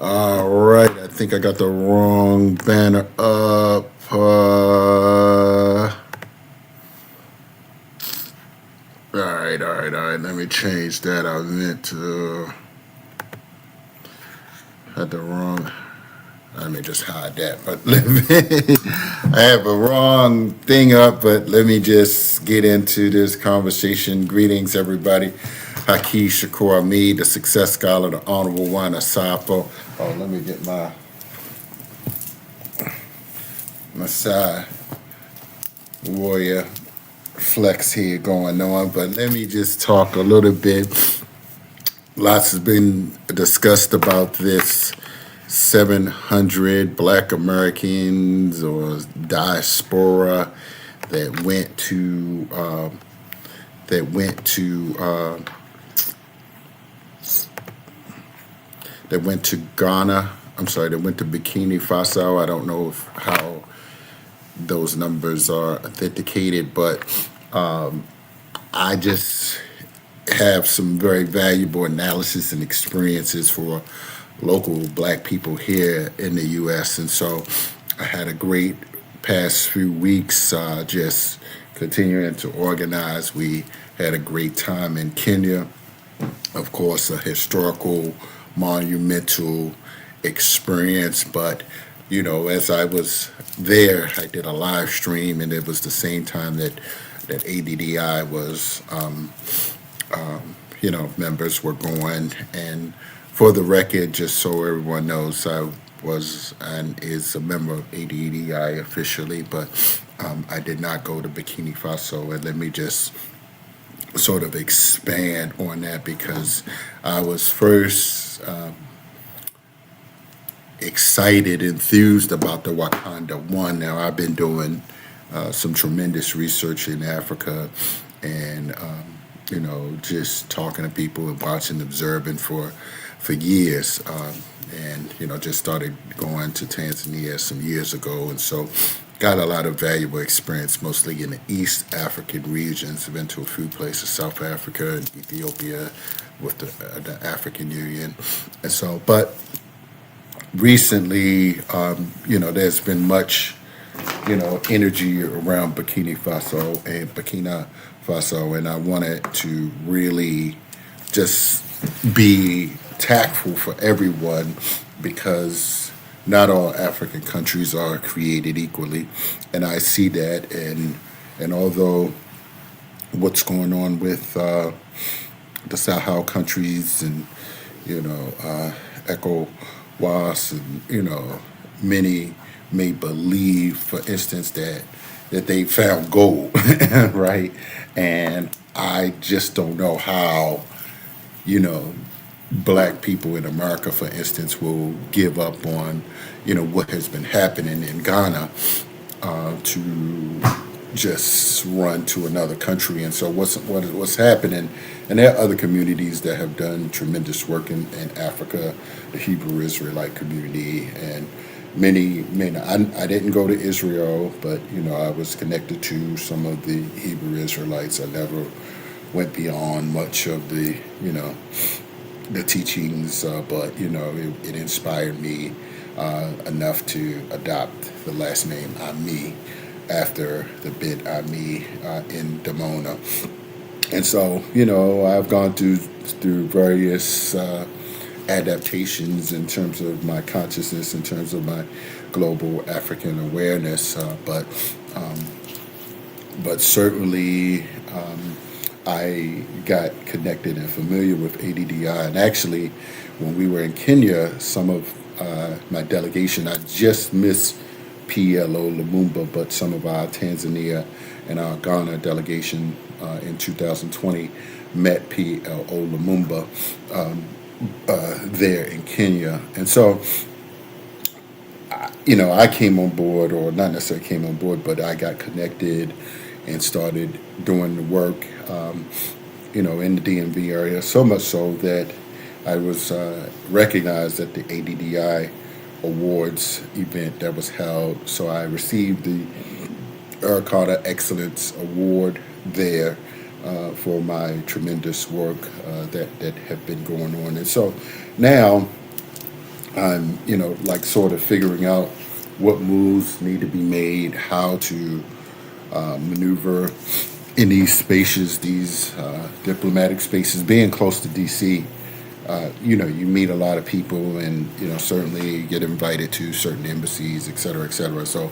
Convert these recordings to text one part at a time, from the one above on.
All right, I think I got the wrong banner up. All right. Let me change that. I meant to had the wrong. Let me just hide that. But let me. I have a wrong thing up, but let me just get into this conversation. Greetings, everybody. Haki Shakur Ahmed, the Success Scholar, the Honorable One, Asapo. Oh, let me get my side warrior flex here going on, but let me just talk a little bit. Lots has been discussed about this 700 Black Americans or diaspora that went to that went to that went to Ghana. I'm sorry, they went to Burkina Faso. I don't know how those numbers are authenticated, but I just have some very valuable analysis and experiences for local Black people here in the U.S. And so I had a great past few weeks just continuing to organize. We had a great time in Kenya, of course, a historical, monumental experience. But, as I was there, I did a live stream, and it was the same time that ADDI was, members were going. And for the record, just so everyone knows, I was and is a member of ADDI officially, but I did not go to Burkina Faso. And let me just sort of expand on that because I was first excited, enthused about the Wakanda One. Now, I've been doing some tremendous research in Africa and, just talking to people and watching, observing for years. Just started going to Tanzania some years ago. And so got a lot of valuable experience, mostly in the East African regions. I've been to a few places, South Africa and Ethiopia with the African Union. And so, but recently, there's been much, energy around Burkina Faso, and I wanted to really just be tactful for everyone because not all African countries are created equally, and I see that. And although what's going on with the Sahel countries and ECOWAS and many may believe, for instance, that they found gold, right? And I just don't know how Black people in America, for instance, will give up on what has been happening in Ghana to just run to another country. And so what's happening, and there are other communities that have done tremendous work in Africa, the Hebrew Israelite community, and many. I didn't go to Israel, but I was connected to some of the Hebrew Israelites. I never went beyond much of the teachings, but it inspired me enough to adopt the last name Ami after the bit Ami in Damona. And so I've gone through various adaptations in terms of my consciousness, in terms of my global African awareness, but certainly. I got connected and familiar with ADDI. And actually, when we were in Kenya, some of my delegation, I just missed PLO Lumumba, but some of our Tanzania and our Ghana delegation in 2020 met PLO Lumumba there in Kenya. And so, I came on board, or not necessarily came on board, but I got connected and started doing the work, in the DMV area, so much so that I was recognized at the ADDI Awards event that was held. So I received the Arikana Excellence Award there for my tremendous work that have been going on. And so now I'm, like sort of figuring out what moves need to be made, how to maneuver in these spaces, these diplomatic spaces. Being close to DC, you meet a lot of people, and certainly get invited to certain embassies, et cetera, et cetera. So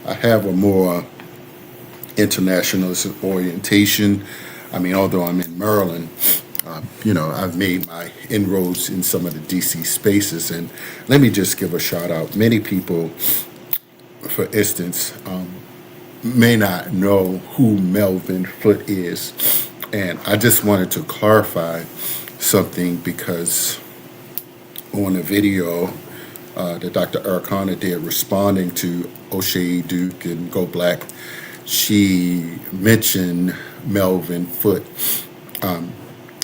I have a more internationalist orientation. I mean, although I'm in Maryland, I've made my inroads in some of the DC spaces. And let me just give a shout out. Many people, for instance, may not know who Melvin Foote is. And I just wanted to clarify something, because on a video that Dr. Arikana did responding to Oshay Duke and Go Black, she mentioned Melvin Foote.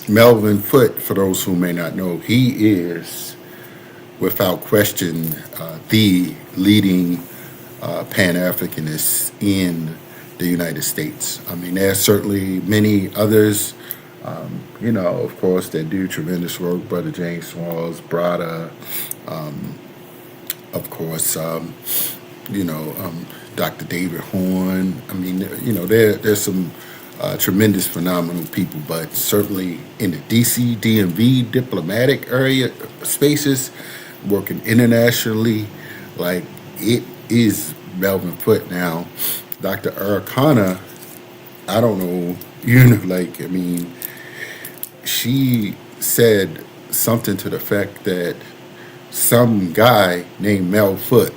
Melvin Foote, for those who may not know, he is, without question, the leading Pan-Africanist in the United States. I mean, there's certainly many others, of course, that do tremendous work. Brother James Smalls, Brada, of course, Dr. David Horn. I mean, there's some tremendous, phenomenal people, but certainly in the DC, DMV diplomatic area spaces, working internationally, like it is Melvin Foote. Now, Dr. Arikana, I don't know, she said something to the fact that some guy named Mel Foote.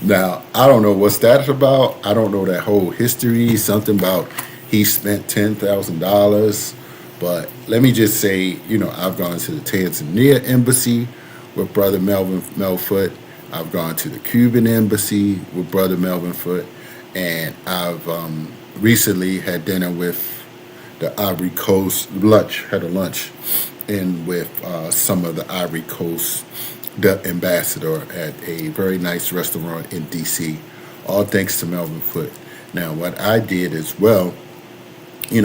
Now, I don't know what's that about. I don't know that whole history. Something about he spent $10,000. But let me just say, I've gone to the Tanzania embassy with Brother Mel Foote. I've gone to the Cuban embassy with Brother Melvin Foote. And I've recently had dinner with the Ivory Coast, had a lunch in with some of the Ivory Coast, the ambassador, at a very nice restaurant in D.C., all thanks to Melvin Foote. Now, what I did as well,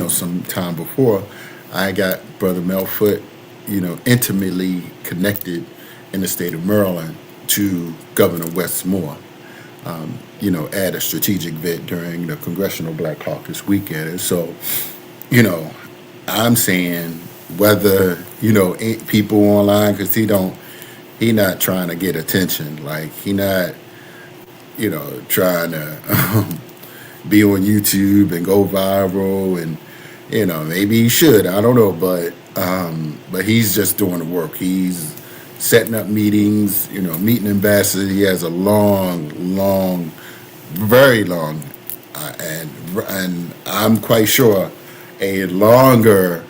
some time before, I got Brother Mel Foote, intimately connected in the state of Maryland to Governor Wes Moore, at a strategic event during the Congressional Black Caucus weekend. And so, I'm saying whether, people online, because he not trying to get attention. Like, he not, trying to be on YouTube and go viral, and, maybe he should, I don't know, but he's just doing the work. He's setting up meetings, meeting ambassadors. He has a very long, and I'm quite sure a longer,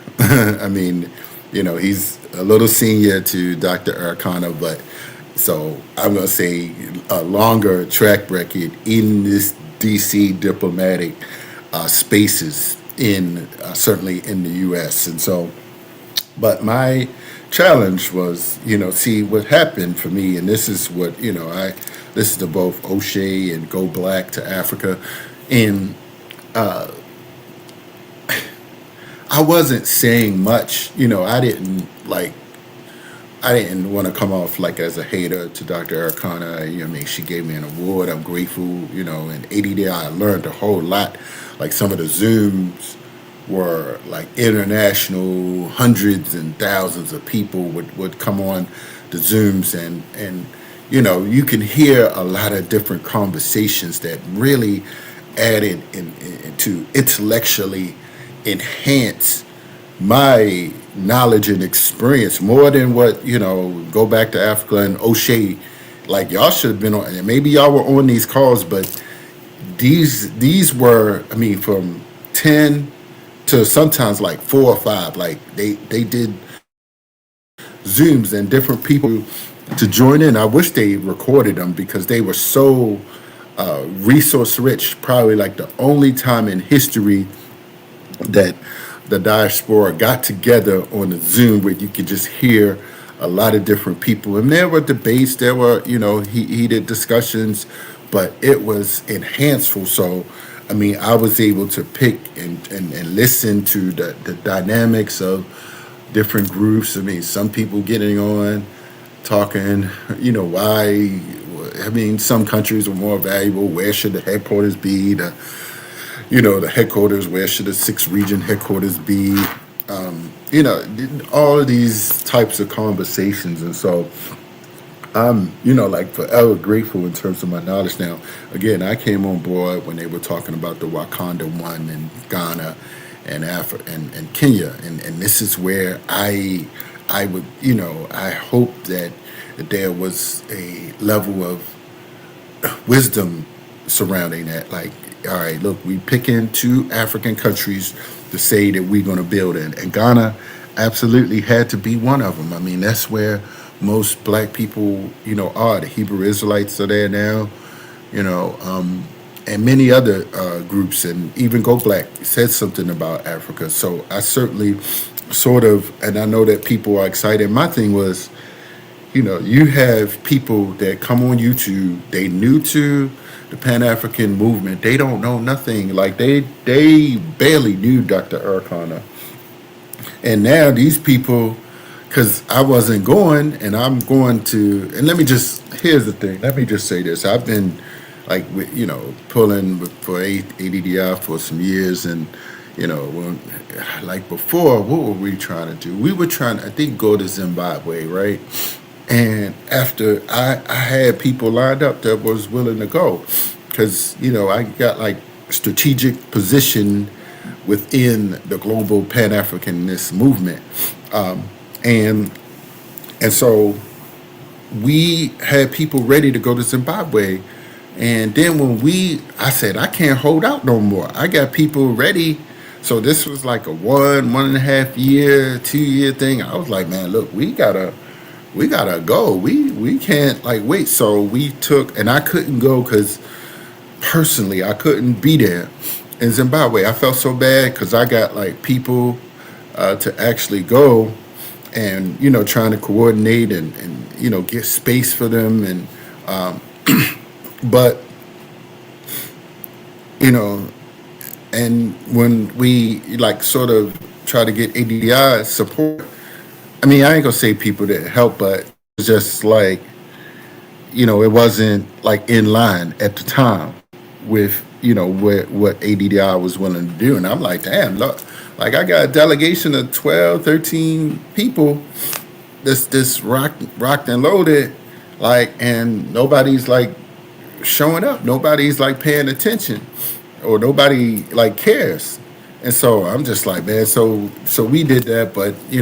he's a little senior to Dr. Arikana, but so I'm going to say a longer track record in this DC diplomatic spaces certainly in the U.S. And so, but my challenge was, see what happened for me, and this is what, I listened to both Oshay and Go Black to Africa, and I wasn't saying much. I didn't want to come off like as a hater to Dr. Arikana. She gave me an award. I'm grateful. In ADDI, I learned a whole lot. Like, some of the Zooms were like international, hundreds and thousands of people would come on the Zooms, and you can hear a lot of different conversations that really added to intellectually enhance my knowledge and experience more than what, Go Back to Africa and O'Shea. Like, y'all should have been on, and maybe y'all were on these calls, but these were, from 10 to sometimes like 4 or 5. Like, they did Zooms and different people to join in. I wish they recorded them, because they were so resource rich. Probably like the only time in history that the diaspora got together on a Zoom where you could just hear a lot of different people. And there were debates, there were, heated discussions, but it was enhanceful. So, I was able to pick and listen to the dynamics of different groups. Some people getting on talking, why, I mean, some countries are more valuable. Where should the headquarters be? The headquarters, where should the six region headquarters be? You know, all of these types of conversations. And so I'm, like forever grateful in terms of my knowledge now. Again, I came on board when they were talking about the Wakanda one in Ghana and Africa and Kenya. And this is where I would, I hope that there was a level of wisdom surrounding that. Like, all right, look, we picking two African countries to say that we're going to build in, and Ghana absolutely had to be one of them. I mean, that's where most black people, are. The Hebrew Israelites are there now, and many other groups, and even Go Black said something about Africa. So I certainly sort of, and I know that people are excited. My thing was, you have people that come on YouTube, they new to the Pan African movement, they don't know nothing. Like they barely knew Dr. Arikana. And now these people, because I wasn't going, and I'm going to, and here's the thing, let me just say this. I've been like, pulling for ADDI for some years, and, when, like before, what were we trying to do? We were trying, I think, go to Zimbabwe, right? And after I had people lined up that was willing to go, because I got like strategic position within the global Pan Africanist movement, and so we had people ready to go to Zimbabwe, and then I said I can't hold out no more. I got people ready. So this was like a 1.5 year, 2 year thing. I was like, man, look, we gotta go. We can't like wait. So we took, and I couldn't go because personally I couldn't be there in Zimbabwe. I felt so bad because I got like people to actually go, and trying to coordinate and get space for them, and but and when we like sort of try to get ADI support, I mean, I ain't gonna say people didn't help, but it's just like, it wasn't like in line at the time with, what ADDI was willing to do. And I'm like, damn, look, like I got a delegation of 12, 13 people this rocked and loaded, like, and nobody's like showing up. Nobody's like paying attention, or nobody like cares. And so I'm just like, man, so we did that, but I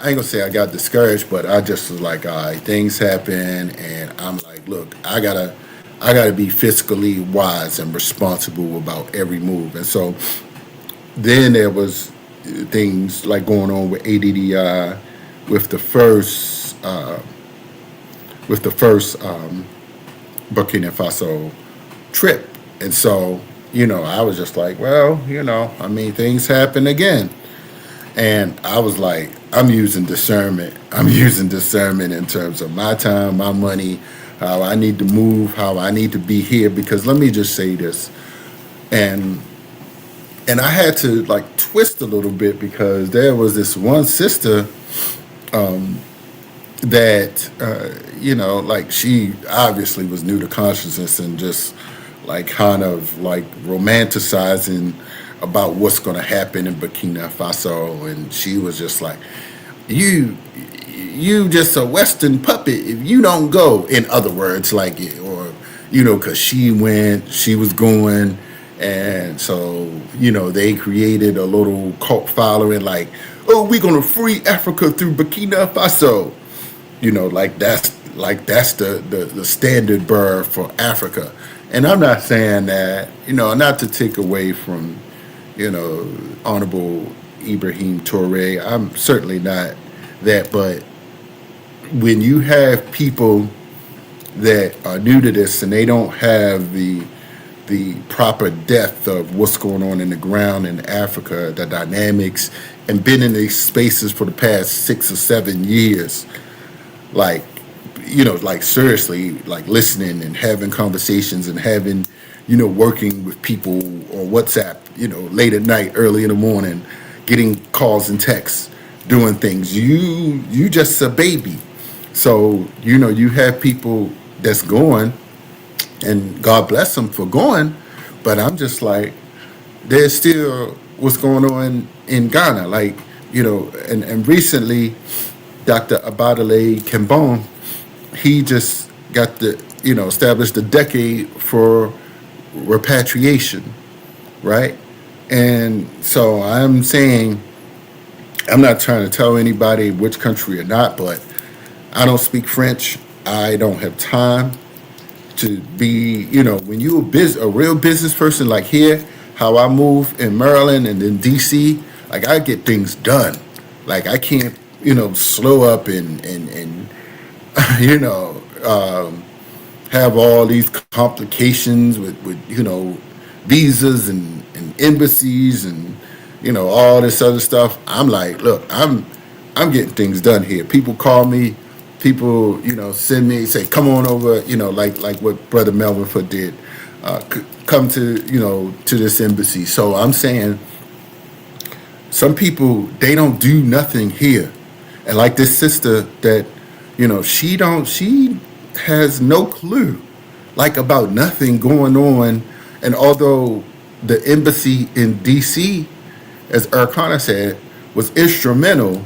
ain't gonna say I got discouraged, but I just was like, all right, things happen, and I'm like, look, I gotta be fiscally wise and responsible about every move. And so then there was things like going on with ADDI with the first Burkina Faso trip. And so, I was just like, well, I mean, things happen again. And I was like, I'm using discernment. I'm using discernment in terms of my time, my money, how I need to move, how I need to be here. Because let me just say this. And I had to like twist a little bit, because there was this one sister that, like she obviously was new to consciousness and just like kind of like romanticizing about what's going to happen in Burkina Faso. And she was just like, you just a Western puppet if you don't go. In other words, like, or, because she was going. And so, they created a little cult following, like, oh, we're going to free Africa through Burkina Faso. That's the standard bearer for Africa. And I'm not saying that, not to take away from, Honorable Ibrahim Toure. I'm certainly not that. But when you have people that are new to this and they don't have the proper depth of what's going on in the ground in Africa, the dynamics, and been in these spaces for the past 6 or 7 years, like, like seriously, like listening and having conversations and having, working with people or WhatsApp, late at night, early in the morning, getting calls and texts, doing things. You just a baby. So, you have people that's going, and God bless them for going, but I'm just like, there's still what's going on in Ghana. Like, and recently, Dr. Abadale Kembon, he just got established a decade for repatriation, right? And so I'm saying, I'm not trying to tell anybody which country or not, but I don't speak French. I don't have time to be, when you a real business person, like here, how I move in Maryland and in DC, like I get things done. Like I can't, slow up and you know, have all these complications with visas and embassies and all this other stuff. I'm like, look, I'm getting things done here. People call me, people send me, say, come on over, like what Brother Melvin Foot did, come to to this embassy. So I'm saying, some people, they don't do nothing here, and like this sister that she has no clue, like, about nothing going on. And although the embassy in DC, as Arikana said, was instrumental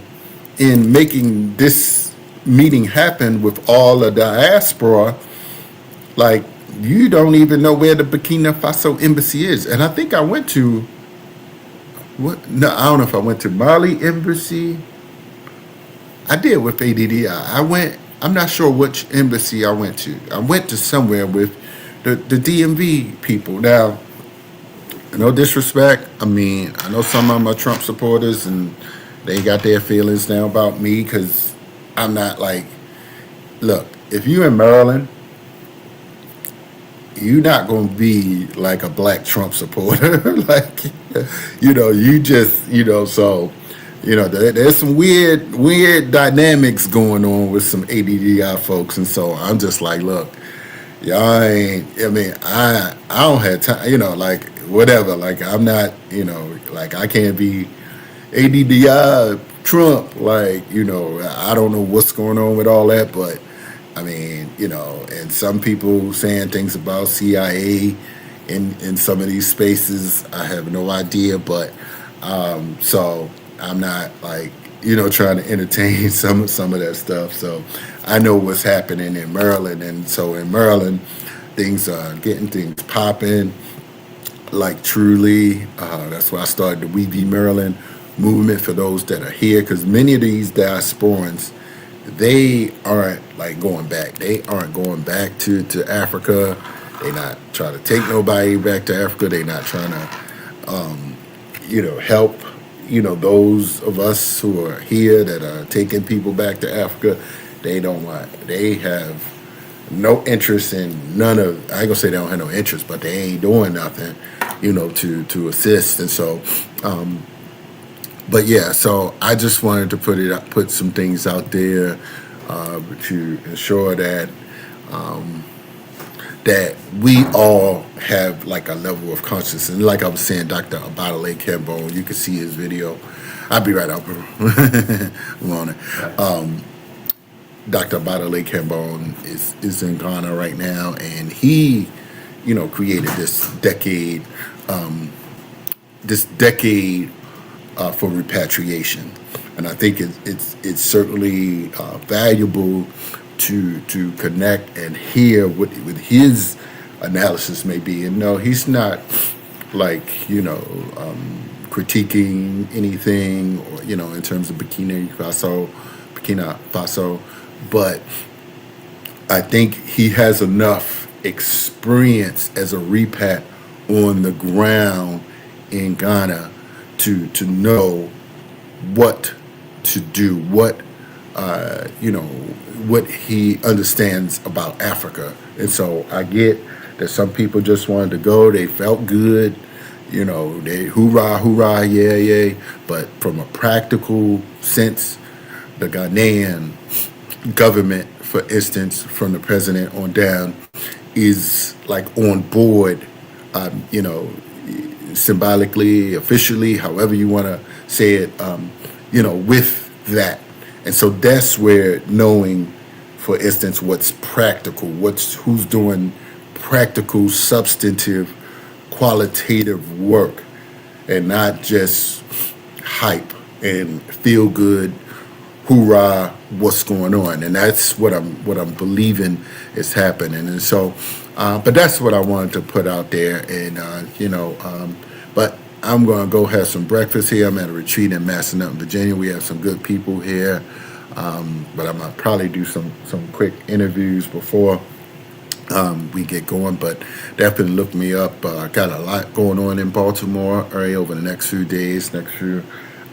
in making this meeting happen with all the diaspora, like, you don't even know where the Burkina Faso embassy is. And I think I went to what? No, I don't know if I went to Mali embassy. I did with ADDI. I went. I'm not sure which embassy I went to. I went to somewhere with the DMV people. Now, no disrespect. I mean, I know some of my Trump supporters, and they got their feelings now about me because I'm not like. Look, if you in Maryland, you're not going to be like a black Trump supporter. Like, you just, so, there's some weird dynamics going on with some ADDI folks. And so I'm just like, look, y'all ain't, I mean, I don't have time, like, whatever. Like, I'm not, like, I can't be ADDI Trump. Like, I don't know what's going on with all that, but I mean, and some people saying things about CIA in some of these spaces. I have no idea, but so I'm not like trying to entertain some of that stuff. So I know what's happening in Maryland, and so in Maryland, things are getting things popping. Like, truly, that's why I started the We Be Maryland movement for those that are here, because many of these diasporans, they aren't like going back. They aren't going back to Africa. They not trying to take nobody back to Africa. They not trying to, help, those of us who are here that are taking people back to Africa. They don't want. They have no interest in none of. I ain't gonna say they don't have no interest, but they ain't doing nothing, to assist. And so, but yeah, so I just wanted to put some things out there to ensure that that we all have like a level of consciousness. And like I was saying, Dr. Abadale Kembon, you can see his video. I'll be right up. I'm on it. Dr. Abadale Kembon is in Ghana right now, and he, created this decade for repatriation, and I think it's certainly valuable to connect and hear what his analysis may be. And no, he's not like critiquing anything, or in terms of Burkina Faso, but I think he has enough experience as a repat on the ground in Ghana to know what to do, what what he understands about Africa. And so I get that some people just wanted to go, they felt good, they hoorah, yeah. But from a practical sense, the Ghanaian government, for instance, from the president on down, is like on board, symbolically, officially, however you want to say it, with that. And so that's where knowing for instance, what's practical, who's doing practical, substantive, qualitative work, and not just hype and feel good, hoorah, what's going on. And that's what I'm believing is happening. And so, but that's what I wanted to put out there. And but I'm going to go have some breakfast here. I'm at a retreat in Massanutten, Virginia. We have some good people here. But I'm gonna probably do some quick interviews before we get going. But definitely look me up. Got a lot going on in Baltimore area over the next few days, next few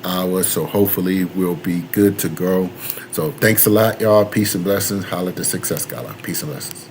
hours. So hopefully we'll be good to go. So thanks a lot, y'all. Peace and blessings. Holla at the Success Gala. Peace and blessings.